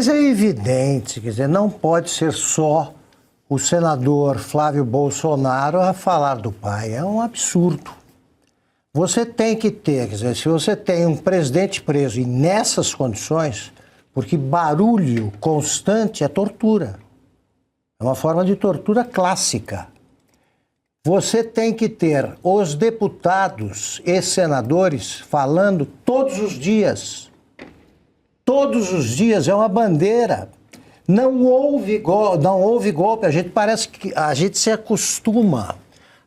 Mas é evidente, quer dizer, não pode ser só o senador Flávio Bolsonaro a falar do pai. É um absurdo. Você tem que ter, quer dizer, se você tem um presidente preso e nessas condições, porque barulho constante é tortura. É uma forma de tortura clássica. Você tem que ter os deputados e senadores falando todos os dias. Todos os dias, é uma bandeira. Não houve golpe, a gente parece que a gente se acostuma,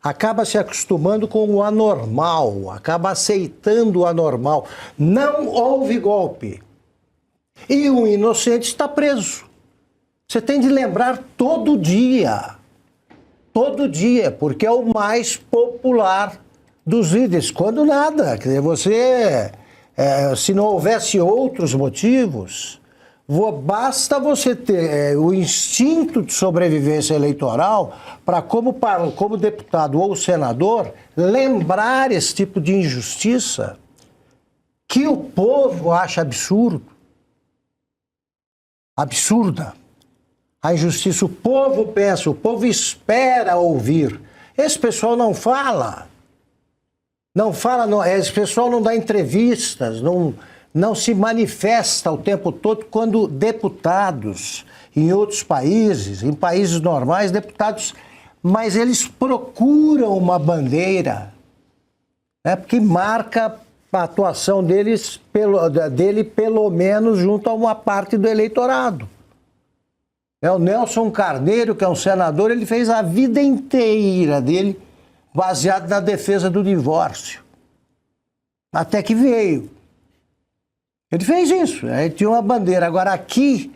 acaba se acostumando com o anormal, acaba aceitando o anormal. Não houve golpe. E o inocente está preso. Você tem de lembrar todo dia, porque é o mais popular dos líderes. Quando nada, quer dizer, se não houvesse outros motivos, basta você ter o instinto de sobrevivência eleitoral para, como deputado ou senador, lembrar esse tipo de injustiça que o povo acha absurda. A injustiça, o povo pensa, o povo espera ouvir. Esse pessoal não fala. Esse pessoal não dá entrevistas, não se manifesta o tempo todo quando deputados em outros países, em países normais, deputados, mas eles procuram uma bandeira, porque marca a atuação dele pelo menos junto a uma parte do eleitorado. O Nelson Carneiro, que é um senador, ele fez a vida inteira dele baseado na defesa do divórcio. Até que veio. Ele fez isso, ele tinha uma bandeira. Agora aqui,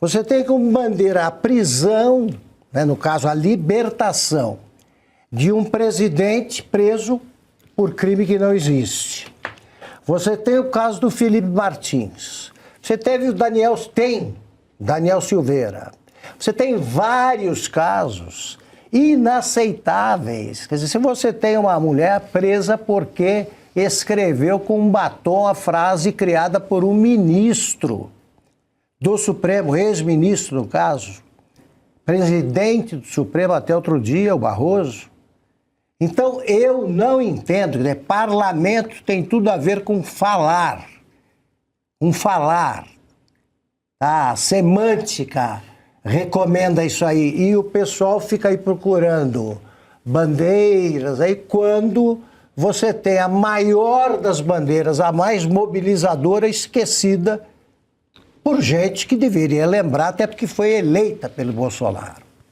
você tem como bandeira a prisão, no caso a libertação, de um presidente preso por crime que não existe. Você tem o caso do Felipe Martins. Você teve o Daniel Silveira. Você tem vários casos inaceitáveis. Quer dizer, se você tem uma mulher presa porque escreveu com um batom a frase criada por um ministro do Supremo, ex-ministro no caso, presidente do Supremo até outro dia, o Barroso. Então eu não entendo, né? Parlamento tem tudo a ver com falar. A semântica recomenda isso aí. E o pessoal fica aí procurando bandeiras. Aí quando você tem a maior das bandeiras, a mais mobilizadora, esquecida por gente que deveria lembrar, até porque foi eleita pelo Bolsonaro.